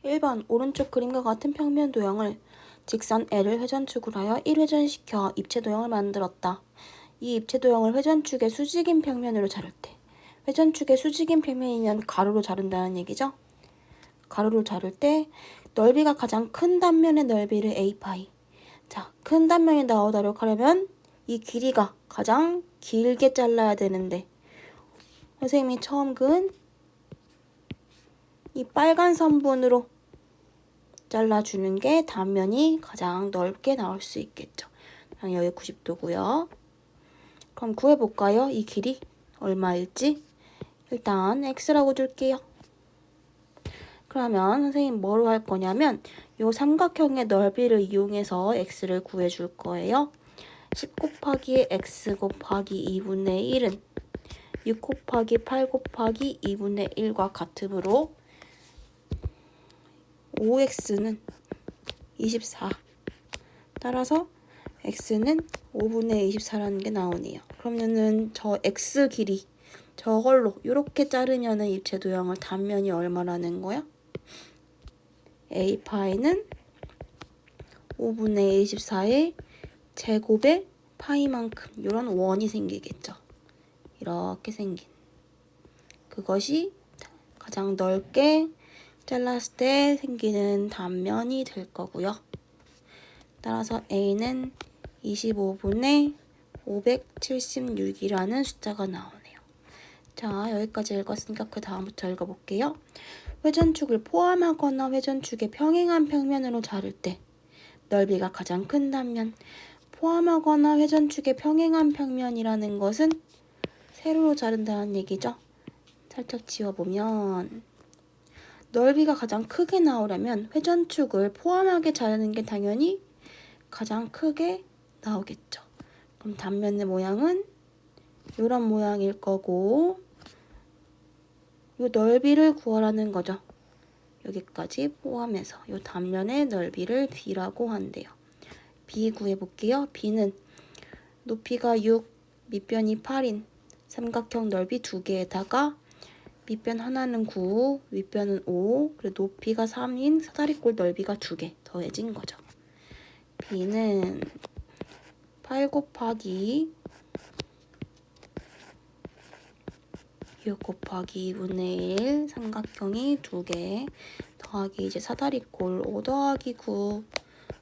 1번 오른쪽 그림과 같은 평면 도형을 직선 L을 회전축으로 하여 1회전시켜 입체 도형을 만들었다. 이 입체 도형을 회전축의 수직인 평면으로 자를 때, 회전축의 수직인 평면이면 가로로 자른다는 얘기죠. 가로로 자를 때 넓이가 가장 큰 단면의 넓이를 A파이. 자, 큰 단면이 나오도록 하려면 이 길이가 가장 길게 잘라야 되는데 선생님이 처음 그은 이 빨간 선분으로 잘라주는 게 단면이 가장 넓게 나올 수 있겠죠. 여기 90도고요. 그럼 구해볼까요? 이 길이 얼마일지? 일단 x라고 줄게요. 그러면 선생님 뭐로 할 거냐면 요 삼각형의 넓이를 이용해서 x를 구해줄 거예요. 10 곱하기 x 곱하기 2분의 1은 6 곱하기 8 곱하기 2분의 1과 같으므로 5x는 24. 따라서 x는 5분의 24라는 게 나오네요. 그러면은 저 x 길이 저걸로 이렇게 자르면은 입체 도형을 단면이 얼마라는 거야? a파이는 5분의 24의 제곱의 파이만큼 이런 원이 생기겠죠. 이렇게 생긴 그것이 가장 넓게 잘랐을 때 생기는 단면이 될 거고요. 따라서 a는 25분의 576이라는 숫자가 나오네요. 자, 여기까지 읽었으니까 그 다음부터 읽어볼게요. 회전축을 포함하거나 회전축의 평행한 평면으로 자를 때 넓이가 가장 큰 단면, 포함하거나 회전축의 평행한 평면이라는 것은 세로로 자른다는 얘기죠. 살짝 지워보면 넓이가 가장 크게 나오려면 회전축을 포함하게 자르는 게 당연히 가장 크게 나오겠죠. 그럼 단면의 모양은 이런 모양일 거고 이 넓이를 구하라는 거죠. 여기까지 포함해서 이 단면의 넓이를 b라고 한대요. b 구해볼게요. b는 높이가 6, 밑변이 8인 삼각형 넓이 2개에다가 밑변 하나는 9, 윗변은 5, 그리고 높이가 3인 사다리꼴 넓이가 2개 더해진 거죠. b는 8 곱하기 6 곱하기 2분의 1 삼각형이 2개 더하기 이제 사다리꼴 5 더하기 9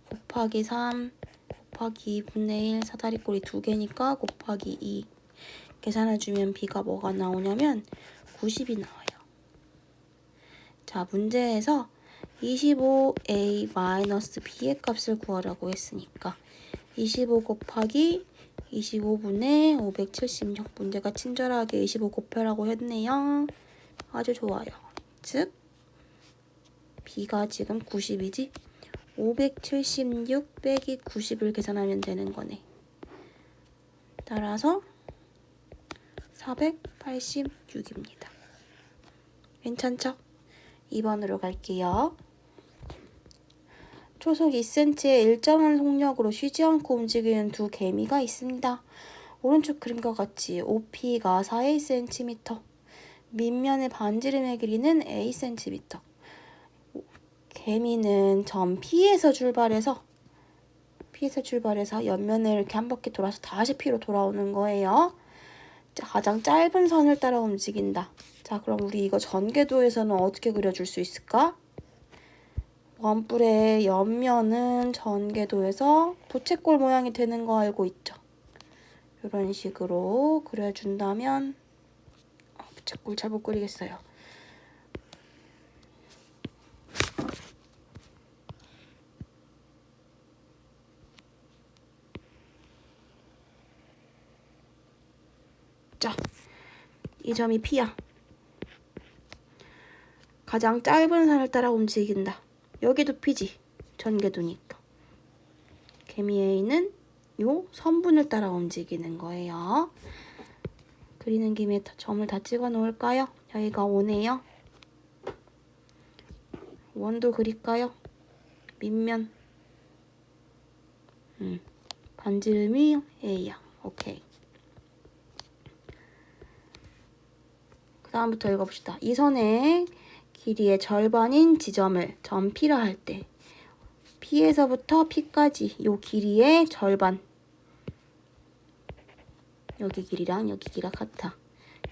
곱하기 3 곱하기 2분의 1 사다리꼴이 2개니까 곱하기 2 계산해주면 b가 뭐가 나오냐면 90이 나와요. 자, 문제에서 25a-b의 값을 구하라고 했으니까 25 곱하기 25분의 576 문제가 친절하게 25 곱해라고 했네요. 아주 좋아요. 즉 b가 지금 90이지 576 빼기 90을 계산하면 되는 거네. 따라서 486입니다. 괜찮죠? 2번으로 갈게요. 초속 2cm의 일정한 속력으로 쉬지 않고 움직이는 두 개미가 있습니다. 오른쪽 그림과 같이 OP가 4cm, 밑면의 반지름의 길이는 acm. 개미는 점 P에서 출발해서 옆면을 이렇게 한 바퀴 돌아서 다시 P로 돌아오는 거예요. 가장 짧은 선을 따라 움직인다. 자, 그럼 우리 이거 전개도에서는 어떻게 그려줄 수 있을까? 원뿔의 옆면은 전개도에서 부채꼴 모양이 되는 거 알고 있죠? 이런 식으로 그려준다면 부채꼴 잘 못 그리겠어요. 자, 이 점이 P야. 가장 짧은 선을 따라 움직인다. 여기도 P지. 전개도니까. 개미 A는 요 선분을 따라 움직이는 거예요. 그리는 김에 점을 다 찍어 놓을까요? 여기가 5네요. 원도 그릴까요? 밑면. 반지름이 A야. 오케이. 그 다음부터 읽어봅시다. 이 선의 길이의 절반인 지점을 점 P라 할 때 P에서부터 P까지 요 길이의 절반, 여기 길이랑 여기 길이가 같아.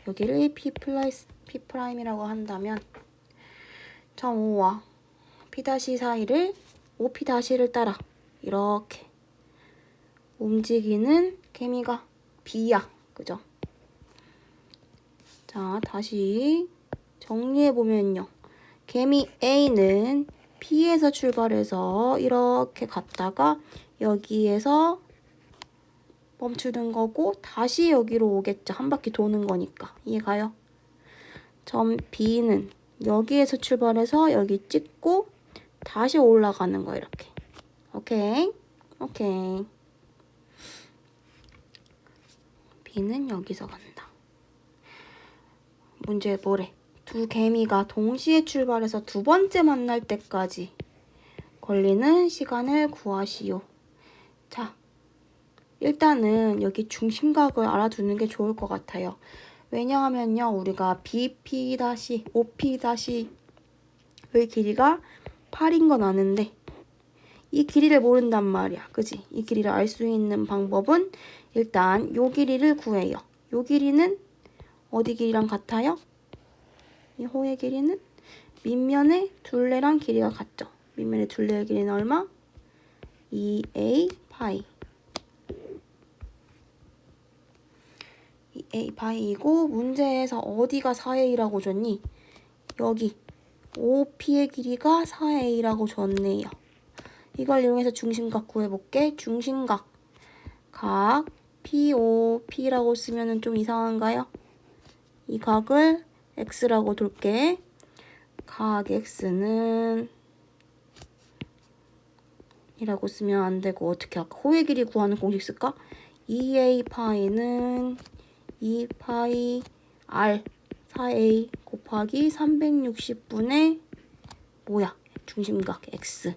여기를 P'이라고 한다면 점 5와 P' 사이를 OP'를 따라 이렇게 움직이는 개미가 B야. 그죠? 자, 다시 정리해보면요. 개미 A는 P에서 출발해서 이렇게 갔다가 여기에서 멈추는 거고 다시 여기로 오겠죠. 한 바퀴 도는 거니까. 이해가요? 점 B는 여기에서 출발해서 여기 찍고 다시 올라가는 거 이렇게. 오케이? 오케이. B는 여기서 간다. 문제 뭐래? 두 개미가 동시에 출발해서 두 번째 만날 때까지 걸리는 시간을 구하시오. 자, 일단은 여기 중심각을 알아두는 게 좋을 것 같아요. 왜냐하면요, 우리가 BP-, OP-의 길이가 8인 건 아는데 이 길이를 모른단 말이야. 그지? 이 길이를 알 수 있는 방법은 일단 요 길이를 구해요. 요 길이는 어디 길이랑 같아요? 이 호의 길이는 밑면의 둘레랑 길이가 같죠. 밑면의 둘레의 길이는 얼마? 2a 파이. 2a 파이이고 문제에서 어디가 4a라고 줬니? 여기 OP의 길이가 4a라고 줬네요. 이걸 이용해서 중심각 구해볼게. 중심각 각 POP라고 쓰면은 좀 이상한가요? 이 각을 X라고 둘게. 각 X는 이라고 쓰면 안 되고 어떻게 할까? 호의 길이 구하는 공식 쓸까? 2a 파이는 2파이 R 4a 곱하기 360분의 뭐야? 중심각 X.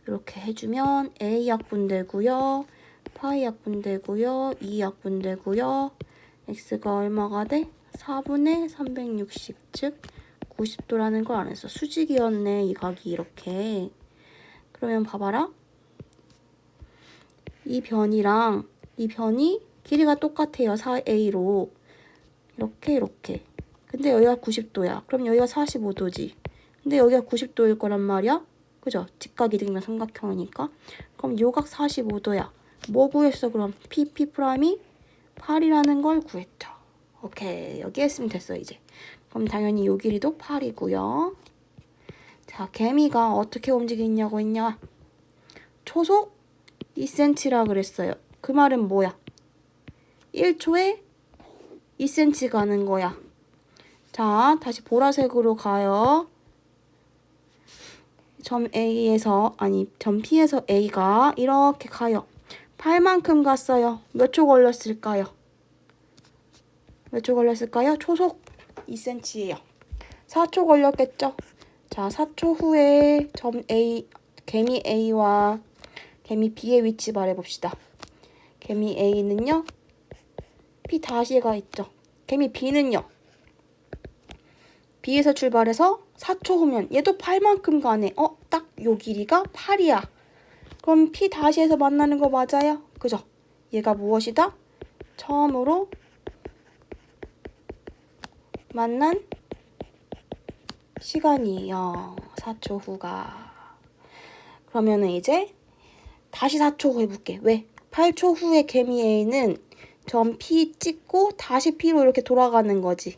이렇게 해주면 a 약분되고요. 파이 약분되고요. 2 약분되고요. X가 얼마가 돼? 4분의 360, 즉 90도라는 걸 안 했어. 수직이었네, 이 각이 이렇게. 그러면 봐봐라. 이 변이랑 이 변이 길이가 똑같아요. 4a로. 이렇게. 근데 여기가 90도야. 그럼 여기가 45도지. 근데 여기가 90도일 거란 말이야. 그죠? 직각이등이면 삼각형이니까. 그럼 요각 45도야. 뭐 구했어, 그럼? PP' 8이라는 걸 구했죠. 오케이. 여기 했으면 됐어, 이제. 그럼 당연히 요 길이도 8이고요. 자, 개미가 어떻게 움직이냐고 했냐? 초속 2cm라 그랬어요. 그 말은 뭐야? 1초에 2cm 가는 거야. 자, 다시 보라색으로 가요. 점 P에서 A가 이렇게 가요. 8만큼 갔어요. 몇 초 걸렸을까요? 초속 2cm예요. 4초 걸렸겠죠? 자, 4초 후에 개미 A와 개미 B의 위치 말해봅시다. 개미 A는요, P'가 있죠. 개미 B는요, B에서 출발해서 4초 후면 얘도 8만큼 가네. 딱 요 길이가 8이야. 그럼 P'에서 만나는 거 맞아요? 그죠? 얘가 무엇이다? 처음으로 만난 시간이에요. 4초 후가. 그러면은 이제 다시 4초 후 해볼게. 왜? 8초 후에 개미 A는 점 P 찍고 다시 P로 이렇게 돌아가는 거지.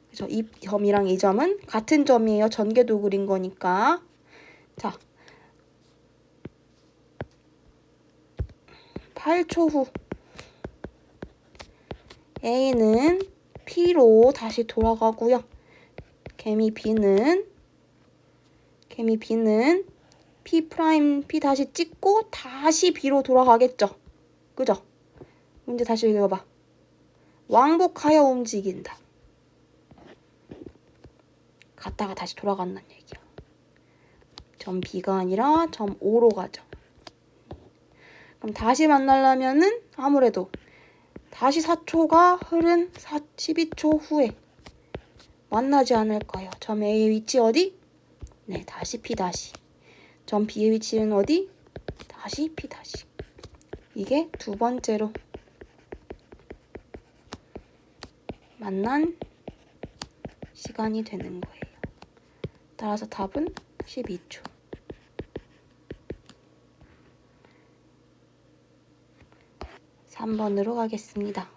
그죠? 이 점이랑 이 점은 같은 점이에요. 전개도 그린 거니까. 자, 8초 후 A는 P로 다시 돌아가고요. 개미 B는 P' 다시 찍고 다시 B로 돌아가겠죠. 그죠? 문제 다시 읽어봐. 왕복하여 움직인다. 갔다가 다시 돌아간다는 얘기야. 점 B가 아니라 점 O로 가죠. 그럼 다시 만나려면은 아무래도 다시 4초가 흐른 12초 후에 만나지 않을까요? 점 A의 위치 어디? 네, 다시 P 다시. 점 B의 위치는 어디? 다시 P 다시. 이게 두 번째로 만난 시간이 되는 거예요. 따라서 답은 12초. 3번으로 가겠습니다.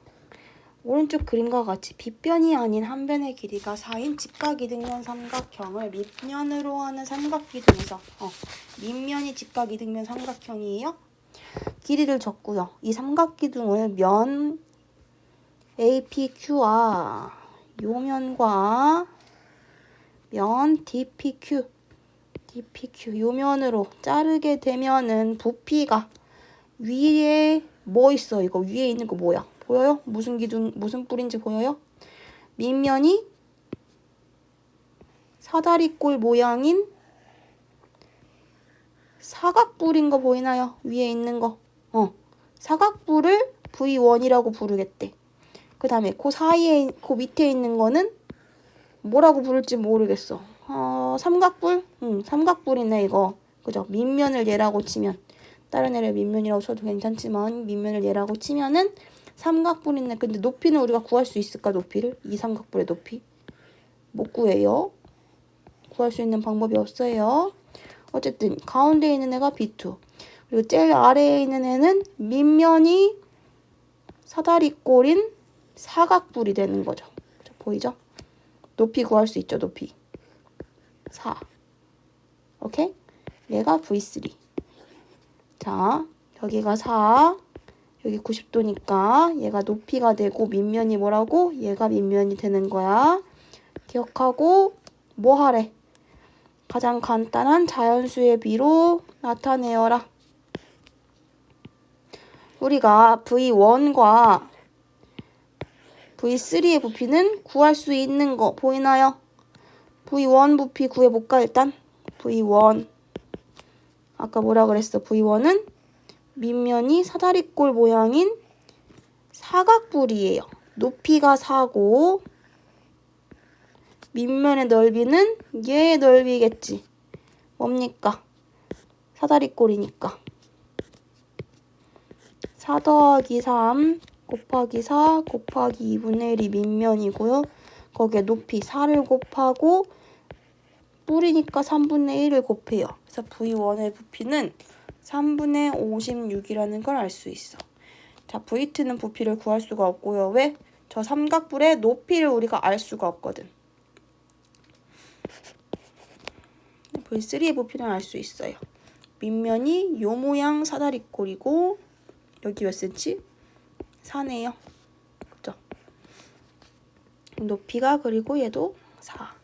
오른쪽 그림과 같이 빗변이 아닌 한 변의 길이가 4인 직각이등면 삼각형을 밑면으로 하는 삼각기둥에서 밑면이 직각이등면 삼각형이에요. 길이를 줬고요. 이 삼각기둥을 면 APQ와 요 면과 면 DPQ 요 면으로 자르게 되면은 부피가 위에 뭐 있어? 이거 위에 있는 거 뭐야? 보여요? 무슨 뿔인지 보여요? 밑면이 사다리꼴 모양인 사각뿔인 거 보이나요? 위에 있는 거. 사각뿔을 V1이라고 부르겠대. 그 다음에 그 사이에, 그 밑에 있는 거는 뭐라고 부를지 모르겠어. 삼각뿔? 삼각뿔이네, 이거. 그죠? 밑면을 얘라고 치면. 다른 애를 밑면이라고 쳐도 괜찮지만, 밑면을 얘라고 치면은 삼각뿔이네. 근데 높이는 우리가 구할 수 있을까, 높이를? 이 삼각뿔의 높이? 못 구해요. 구할 수 있는 방법이 없어요. 어쨌든, 가운데 있는 애가 B2. 그리고 제일 아래에 있는 애는 밑면이 사다리꼴인 사각뿔이 되는 거죠. 보이죠? 높이 구할 수 있죠, 높이. 4. 오케이? 얘가 V3. 자, 여기가 4. 여기 90도니까 얘가 높이가 되고 밑면이 뭐라고? 얘가 밑면이 되는 거야. 기억하고 뭐 하래? 가장 간단한 자연수의 비로 나타내어라. 우리가 V1과 V3의 부피는 구할 수 있는 거 보이나요? V1 부피 구해볼까 일단? V1 아까 뭐라 그랬어? V1은 밑면이 사다리꼴 모양인 사각뿔이에요. 높이가 4고 밑면의 넓이는 얘의 넓이겠지. 뭡니까? 사다리꼴이니까. 4 더하기 3 곱하기 4 곱하기 2분의 1이 밑면이고요. 거기에 높이 4를 곱하고 뿔이니까 3분의 1을 곱해요. 그래서 V1의 부피는 3분의 56이라는 걸 알 수 있어. 자, V2는 부피를 구할 수가 없고요. 왜? 저 삼각뿔의 높이를 우리가 알 수가 없거든. V3의 부피는 알 수 있어요. 밑면이 요 모양 사다리꼴이고 여기 몇 cm? 4네요. 그죠? 높이가 그리고 얘도 4.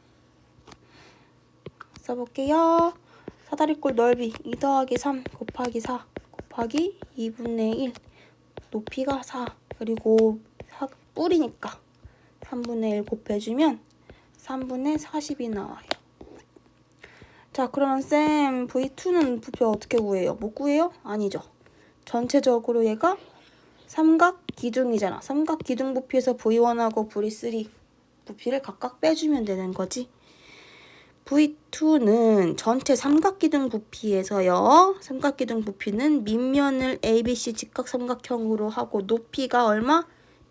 써볼게요. 사다리꼴 넓이 2 더하기 3 곱하기 4 곱하기 2분의 1 높이가 4 그리고 뿔이니까 3분의 1 곱해주면 3분의 40이 나와요. 자, 그러면 쌤 V2는 부피 어떻게 구해요? 못 구해요? 아니죠. 전체적으로 얘가 삼각기둥이잖아. 삼각기둥 부피에서 V1하고 V3 부피를 각각 빼주면 되는 거지. V2는 전체 삼각기둥 부피에서요. 삼각기둥 부피는 밑면을 ABC 직각삼각형으로 하고 높이가 얼마?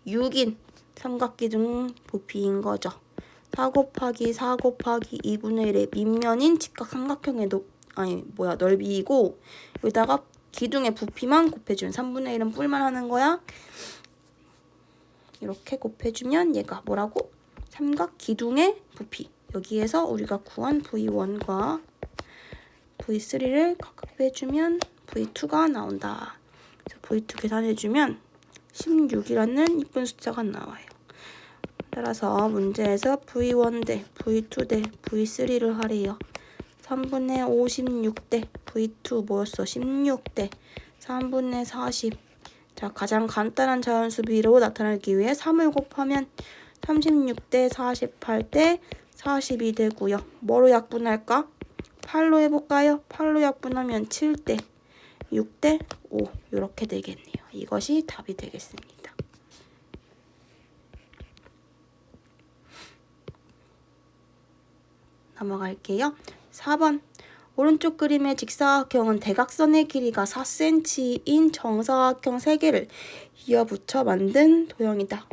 6인 삼각기둥 부피인 거죠. 4 곱하기 4 곱하기 2분의 1의 밑면인 직각삼각형의 넓이이고 여기다가 기둥의 부피만 곱해주면 3분의 1은 뿔만 하는 거야. 이렇게 곱해주면 얘가 뭐라고? 삼각기둥의 부피. 여기에서 우리가 구한 V1과 V3를 각각 빼주면 V2가 나온다. 그래서 V2 계산해주면 16이라는 이쁜 숫자가 나와요. 따라서 문제에서 V1 대 V2 대 V3를 하래요. 3분의 56 대 V2 뭐였어? 16 대 3분의 40. 자, 가장 간단한 자연수비로 나타내기 위해 3을 곱하면 36 대 48 대 42 되고요. 뭐로 약분할까? 8로 해볼까요? 8로 약분하면 7 대 6 대 5 이렇게 되겠네요. 이것이 답이 되겠습니다. 넘어갈게요. 4번. 오른쪽 그림의 직사각형은 대각선의 길이가 4cm인 정사각형 3개를 이어붙여 만든 도형이다.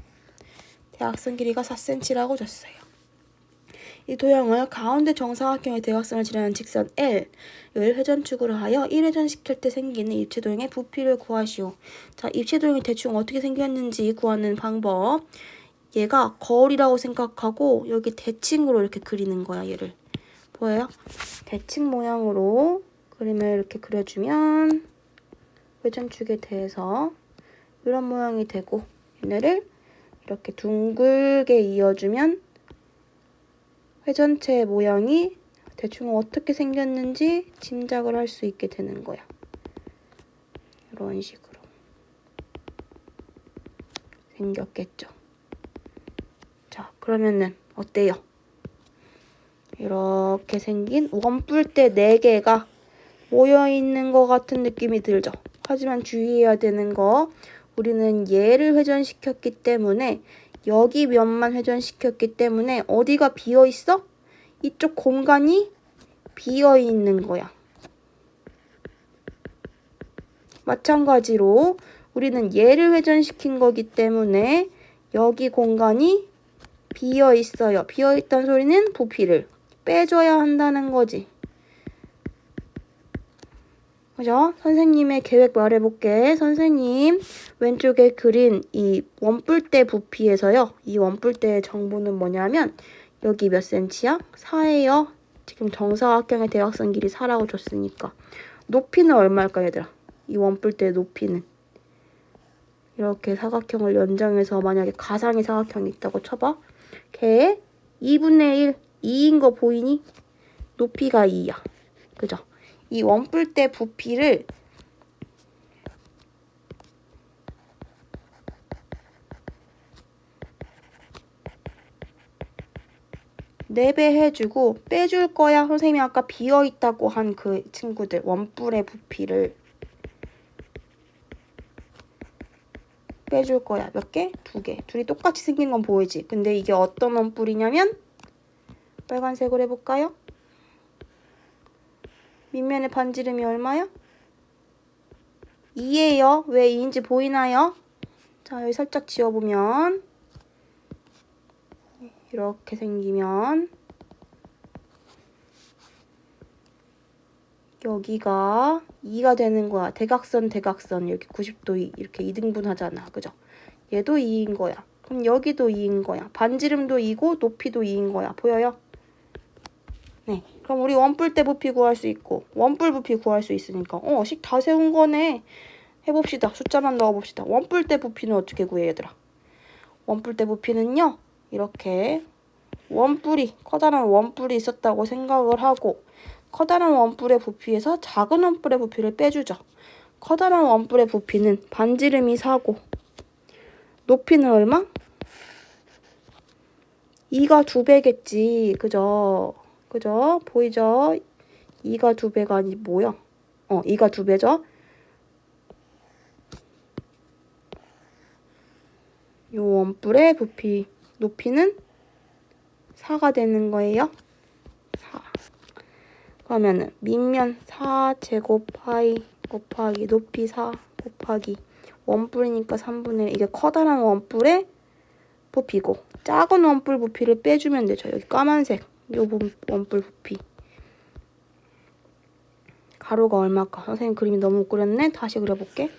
대각선 길이가 4cm라고 줬어요. 이 도형을 가운데 정사각형의 대각선을 지나는 직선 L을 회전축으로 하여 1회전시킬 때 생기는 입체도형의 부피를 구하시오. 자, 입체도형이 대충 어떻게 생겼는지 구하는 방법. 얘가 거울이라고 생각하고 여기 대칭으로 이렇게 그리는 거야, 얘를. 보여요? 대칭 모양으로 그림을 이렇게 그려주면 회전축에 대해서 이런 모양이 되고, 얘네를 이렇게 둥글게 이어주면 회전체 모양이 대충 어떻게 생겼는지 짐작을 할 수 있게 되는 거야. 이런 식으로 생겼겠죠. 자, 그러면은 어때요? 이렇게 생긴 원뿔대 4개가 모여있는 것 같은 느낌이 들죠. 하지만 주의해야 되는 거, 우리는 얘를 회전시켰기 때문에, 여기 면만 회전시켰기 때문에 어디가 비어있어? 이쪽 공간이 비어있는 거야. 마찬가지로 우리는 얘를 회전시킨 거기 때문에 여기 공간이 비어있어요. 비어있다는 소리는 부피를 빼줘야 한다는 거지. 그죠? 선생님의 계획 말해볼게. 선생님 왼쪽에 그린 이 원뿔대 부피에서요. 이 원뿔대의 정보는 뭐냐면 여기 몇 cm야? 4예요. 지금 정사각형의 대각선 길이 4라고 줬으니까. 높이는 얼마일까 얘들아? 이 원뿔대의 높이는. 이렇게 사각형을 연장해서 만약에 가상의 사각형이 있다고 쳐봐. 걔 2분의 1, 2인 거 보이니? 높이가 2야. 그죠? 이 원뿔대 부피를 내배해주고 빼줄 거야. 선생님이 아까 비어있다고 한 그 친구들 원뿔의 부피를 빼줄 거야. 몇 개? 2개. 둘이 똑같이 생긴 건 보이지? 근데 이게 어떤 원뿔이냐면 빨간색으로 해볼까요? 밑면의 반지름이 얼마야? 2예요. 왜 2인지 보이나요? 자, 여기 살짝 지워보면 이렇게 생기면 여기가 2가 되는 거야. 대각선 여기 90도 이렇게 2등분 하잖아. 그죠? 얘도 2인 거야. 그럼 여기도 2인 거야. 반지름도 2고 높이도 2인 거야. 보여요? 네. 그럼 우리 원뿔대 부피 구할 수 있고 원뿔 부피 구할 수 있으니까 식 다 세운 거네. 해봅시다. 숫자만 넣어봅시다. 원뿔대 부피는 어떻게 구해 얘들아? 원뿔대 부피는요. 이렇게 커다란 원뿔이 있었다고 생각을 하고 커다란 원뿔의 부피에서 작은 원뿔의 부피를 빼주죠. 커다란 원뿔의 부피는 반지름이 4고 높이는 얼마? 2가 2배겠지. 그죠? 보이죠? 2가 2배가 아니 뭐야? 2가 2배죠? 요 원뿔의 부피 높이는 4가 되는 거예요. 4. 그러면은 밑면 4제곱 파이 곱하기 높이 4 곱하기 원뿔이니까 3분의 1. 이게 커다란 원뿔의 부피고 작은 원뿔 부피를 빼주면 되죠. 여기 까만색 요 원뿔 부피. 가로가 얼마일까? 선생님 그림이 너무 못 그렸네. 다시 그려볼게.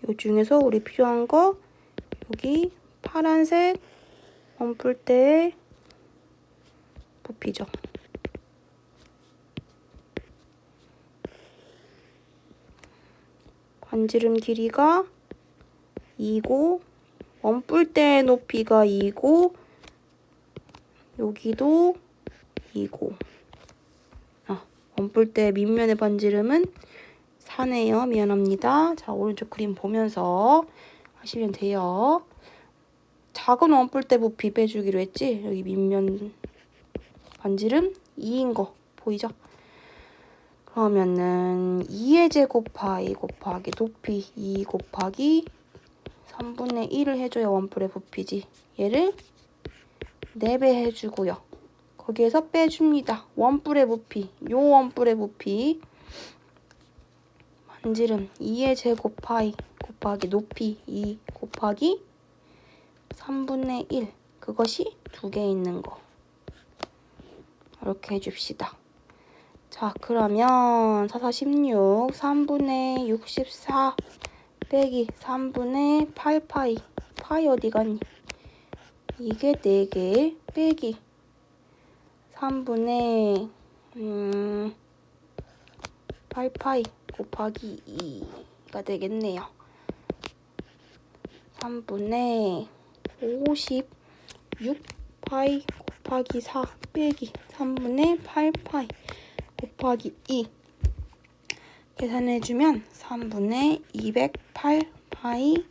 요 중에서 우리 필요한 거 여기 파란색 원뿔대의 부피죠. 반지름 길이가 2고 원뿔대의 높이가 2고 여기도 2고 원뿔대 밑면의 반지름은 4네요. 미안합니다. 자, 오른쪽 그림 보면서 하시면 돼요. 작은 원뿔대 부피 빼주기로 했지? 여기 밑면 반지름 2인 거 보이죠? 그러면은 2의 제곱 파이 곱하기 높이 2 곱하기 3분의 1을 해줘야 원뿔의 부피지. 얘를 4배 해주고요. 거기에서 빼줍니다. 원뿔의 부피, 요 원뿔의 부피 반지름 2의 제곱 파이 곱하기 높이 2 곱하기 3분의 1 그것이 2개 있는 거. 이렇게 해줍시다. 자, 그러면 4, 4, 16 3분의 64 빼기 3분의 8파이 파이 어디 갔니? 이게 4개 빼기 3분의 8파이 곱하기 2가 되겠네요. 3분의 56파이 곱하기 4 빼기 3분의 8파이 곱하기 2 계산해주면 3분의 208파이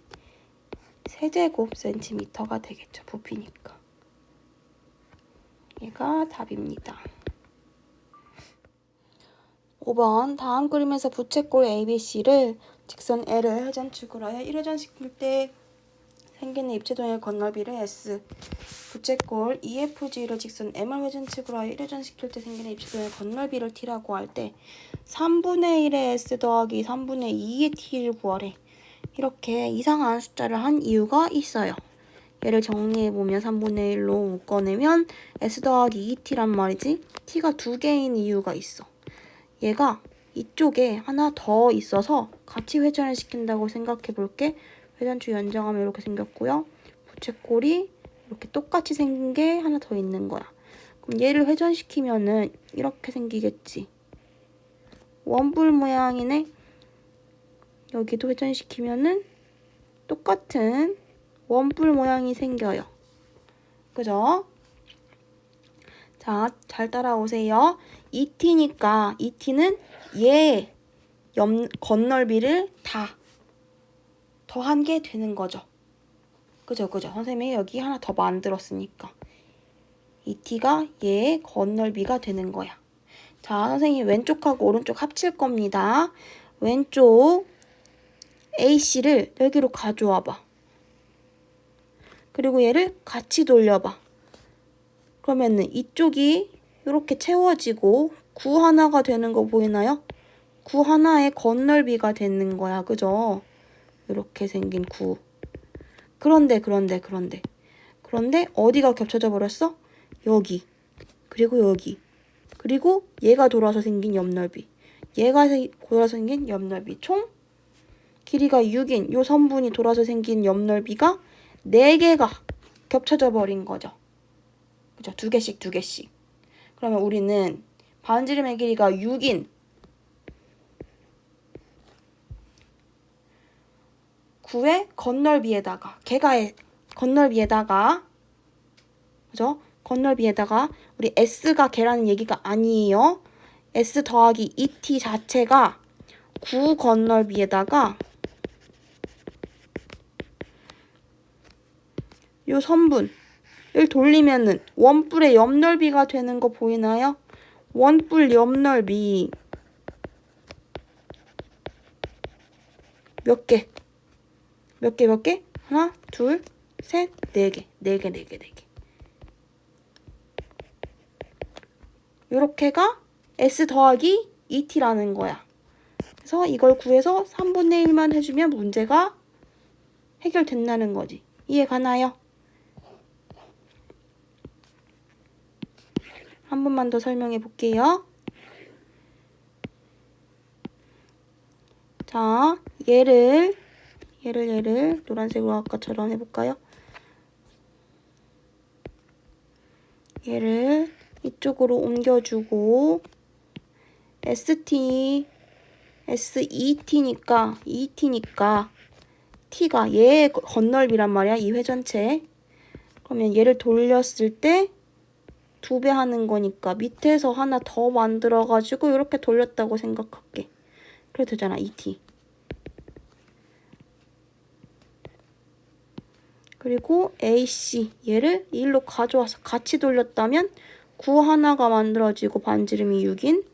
세제곱 센티미터가 되겠죠. 부피니까. 얘가 답입니다. 5번 다음 그림에서 부채꼴 ABC를 직선 L을 회전축으로 하여 1회전 시킬 때 생기는 입체도형의 건널비를 S, 부채꼴 EFG를 직선 M을 회전축으로 하여 1회전 시킬 때 생기는 입체도형의 건널비를 T라고 할 때 3분의 1의 S 더하기 3분의 2의 T를 구하래. 이렇게 이상한 숫자를 한 이유가 있어요. 얘를 정리해보면 3분의 1로 묶어내면 S 더하기 2T란 말이지. T가 2개인 이유가 있어. 얘가 이쪽에 하나 더 있어서 같이 회전을 시킨다고 생각해볼게. 회전축 연장하면 이렇게 생겼고요. 부채꼴이 이렇게 똑같이 생긴 게 하나 더 있는 거야. 그럼 얘를 회전시키면은 이렇게 생기겠지. 원뿔 모양이네. 여기도 회전시키면은 똑같은 원뿔 모양이 생겨요. 그죠? 자, 잘 따라오세요. 2t니까 2t는 얘 건널비를 다 더한 게 되는 거죠. 그죠? 선생님이 여기 하나 더 만들었으니까 2t가 얘의 건널비가 되는 거야. 자, 선생님이 왼쪽하고 오른쪽 합칠 겁니다. 왼쪽 AC를 여기로 가져와 봐. 그리고 얘를 같이 돌려봐. 그러면은 이쪽이 이렇게 채워지고 9 하나가 되는 거 보이나요? 9 하나의 건널비가 되는 거야. 그죠? 이렇게 생긴 9. 그런데 어디가 겹쳐져 버렸어? 여기. 그리고 여기. 그리고 얘가 돌아서 생긴 옆넓이. 얘가 돌아서 생긴 옆넓이. 총 길이가 6인 요 선분이 돌아서 생긴 옆넓이가 4개가 겹쳐져 버린 거죠. 그죠? 2개씩. 그러면 우리는 반지름의 길이가 6인 9의 건널비에다가 걔가의 건널비에다가 그죠? 건널비에다가 우리 S가 걔라는 얘기가 아니에요. S 더하기 2T 자체가 9 건널비에다가 요 선분을 돌리면은 원뿔의 옆넓이가 되는 거 보이나요? 원뿔 옆넓이 몇 개? 하나, 둘, 셋, 4개. 4개. 요렇게가 S 더하기 2T라는 거야. 그래서 이걸 구해서 3분의 1만 해주면 문제가 해결된다는 거지. 이해 가나요? 한 번만 더 설명해 볼게요. 자, 얘를 노란색으로 아까처럼 해볼까요? 얘를 이쪽으로 옮겨주고 S2T니까 T가 얘의 건널비란 말이야. 이 회전체. 그러면 얘를 돌렸을 때 2배 하는 거니까 밑에서 하나 더 만들어가지고 이렇게 돌렸다고 생각할게. 그래 되잖아, 2t. 그리고 AC 얘를 1로 가져와서 같이 돌렸다면 9 하나가 만들어지고 반지름이 6인.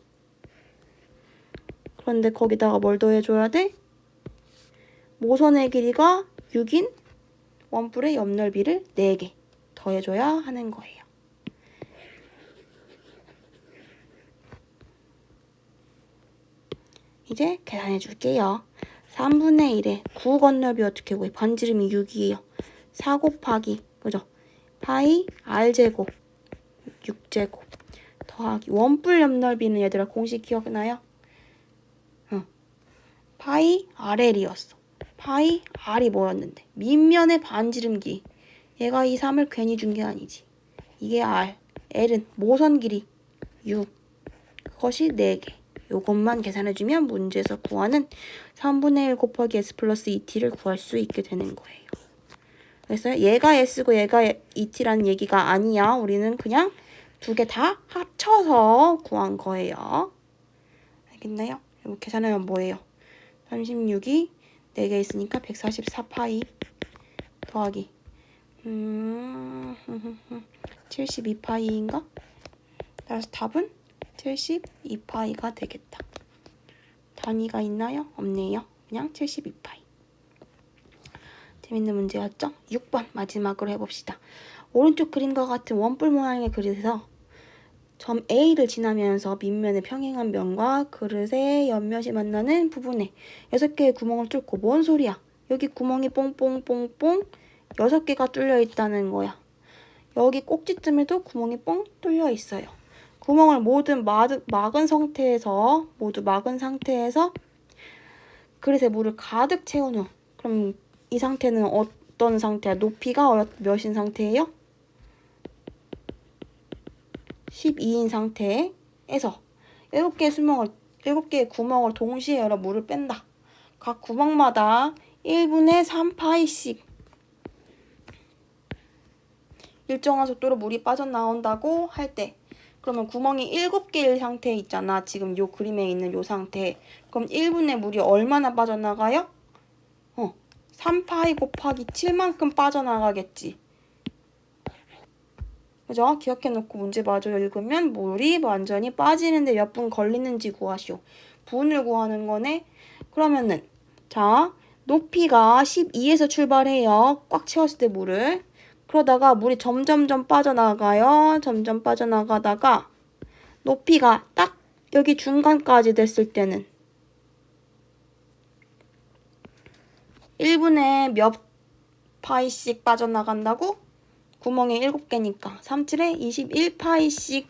그런데 거기다가 뭘 더해줘야 돼? 모선의 길이가 6인 원뿔의 옆넓이를 4개 더해줘야 하는 거예요. 이제 계산해 줄게요. 3분의 1에 9 건넓이 어떻게 구해? 반지름이 6이에요. 4 곱하기, 그죠? 파이 r제곱 6제곱 더하기 원뿔 옆넓이는 얘들아 공식 기억나요? 파이 rl이었어. 파이 r이 뭐였는데? 밑면의 반지름 길이. 얘가 이 3을 괜히 준 게 아니지. 이게 r, l은 모선 길이 6. 그것이 4개. 요것만 계산해주면 문제에서 구하는 3분의 1 곱하기 s 플러스 2t를 구할 수 있게 되는 거예요. 그래서 얘가 s고 얘가 2t라는 얘기가 아니야. 우리는 그냥 2개 다 합쳐서 구한 거예요. 알겠나요? 이거 계산하면 뭐예요? 36이 4개 있으니까 144파이 더하기 72파이인가? 따라서 답은 72파이가 되겠다. 단위가 있나요? 없네요. 그냥 72파이. 재밌는 문제였죠? 6번 마지막으로 해봅시다. 오른쪽 그림과 같은 원뿔 모양의 그릇에서 점 A를 지나면서 밑면의 평행한 면과 그릇의 옆면이 만나는 부분에 6개의 구멍을 뚫고 뭔 소리야? 여기 구멍이 뽕뽕뽕뽕 6개가 뚫려 있다는 거야. 여기 꼭지점에도 구멍이 뽕 뚫려 있어요. 구멍을 모두 막은 상태에서 그릇에 물을 가득 채운 후, 그럼 이 상태는 어떤 상태야? 높이가 몇인 상태예요? 12인 상태에서 7개의 구멍을 동시에 열어 물을 뺀다. 각 구멍마다 1분의 3파이씩 일정한 속도로 물이 빠져나온다고 할 때, 그러면 구멍이 7개일 상태에 있잖아. 지금 요 그림에 있는 요 상태. 그럼 1분의 물이 얼마나 빠져나가요? 3파이 곱하기 7만큼 빠져나가겠지. 그죠? 기억해놓고 문제 마저 읽으면 물이 완전히 빠지는데 몇 분 걸리는지 구하시오. 분을 구하는 거네. 그러면은 자, 높이가 12에서 출발해요. 꽉 채웠을 때 물을. 그러다가 물이 점점점 빠져나가요. 점점 빠져나가다가 높이가 딱 여기 중간까지 됐을 때는 1분에 몇 파이씩 빠져나간다고? 구멍이 7개니까 3칠에 21파이씩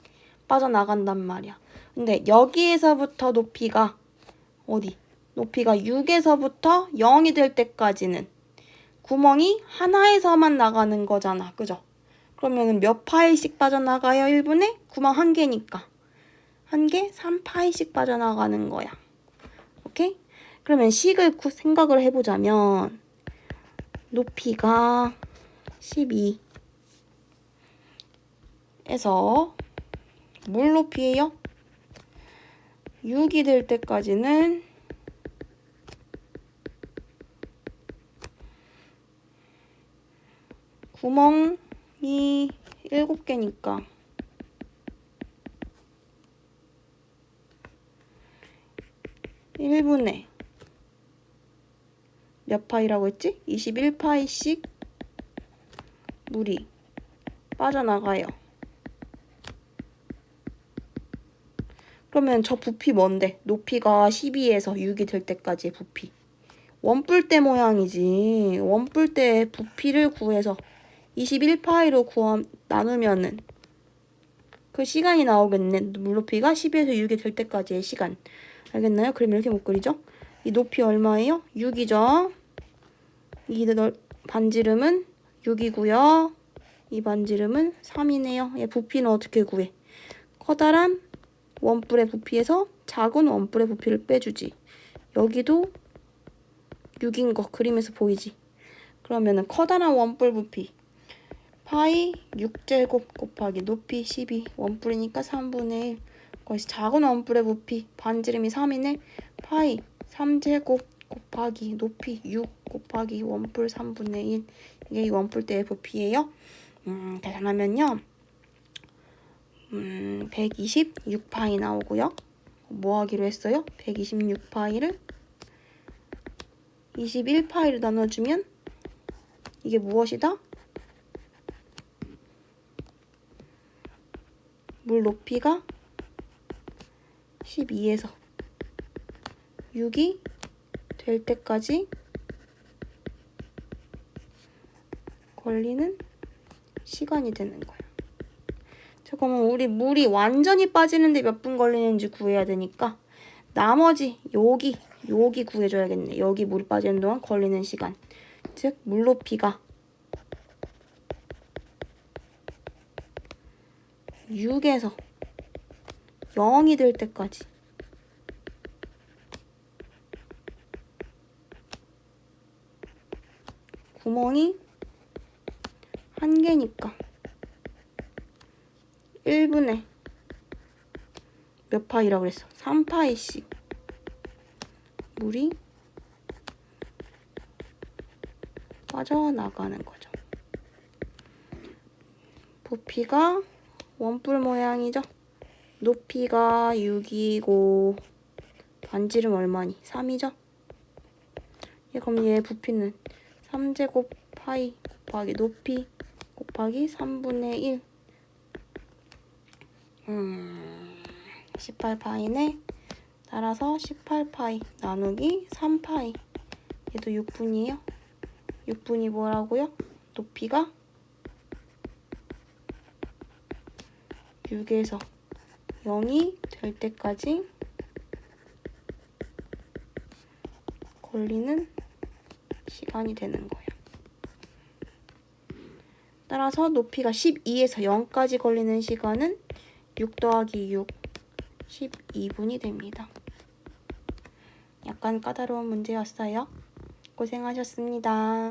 빠져나간단 말이야. 근데 여기에서부터 높이가 어디? 높이가 6에서부터 0이 될 때까지는 구멍이 하나에서만 나가는 거잖아. 그죠? 그러면 몇 파이씩 빠져나가요? 1분에? 구멍 1개니까. 1개 3파이씩 빠져나가는 거야. 오케이? 그러면 식을 생각을 해보자면 높이가 12에서 물 높이예요? 6이 될 때까지는 구멍이 7개니까 1분에 몇 파이라고 했지? 21파이씩 물이 빠져나가요. 그러면 저 부피 뭔데? 높이가 12에서 6이 될 때까지의 부피. 원뿔대 모양이지. 원뿔대 부피를 구해서 21파이로 나누면은 그 시간이 나오겠네. 물높이가 12에서 6이 될 때까지의 시간. 알겠나요? 그럼 이렇게 못 그리죠? 이 높이 얼마예요? 6이죠. 이 반지름은 6이고요. 이 반지름은 3이네요. 얘 부피는 어떻게 구해? 커다란 원뿔의 부피에서 작은 원뿔의 부피를 빼주지. 여기도 6인 거 그림에서 보이지? 그러면은 커다란 원뿔 부피 파이 6제곱 곱하기 높이 12 원뿔이니까 3분의 1 거기서 작은 원뿔의 부피 반지름이 3이네. 파이 3제곱 곱하기 높이 6 곱하기 원뿔 3분의 1 이게 이 원뿔대의 부피예요. 계산하면요 126파이 나오고요. 뭐 하기로 했어요? 126파이를 21파이를 나눠주면 이게 무엇이다? 물 높이가 12에서 6이 될 때까지 걸리는 시간이 되는 거야. 잠깐만, 우리 물이 완전히 빠지는데 몇 분 걸리는지 구해야 되니까 나머지 여기 구해줘야겠네. 여기 물이 빠지는 동안 걸리는 시간. 즉 물 높이가 6에서 0이 될 때까지 구멍이 1개니까 1분에 몇 파이라고 그랬어? 3파이씩 물이 빠져나가는 거죠. 부피가 원뿔 모양이죠. 높이가 6이고 반지름 얼마니? 3이죠. 그럼 얘 부피는 3제곱 파이 곱하기 높이 곱하기 3분의 1 18파이네. 따라서 18파이 나누기 3파이 얘도 6분이에요. 6분이 뭐라고요? 높이가 6에서 0이 될 때까지 걸리는 시간이 되는 거예요. 따라서 높이가 12에서 0까지 걸리는 시간은 6 더하기 6, 12분이 됩니다. 약간 까다로운 문제였어요. 고생하셨습니다.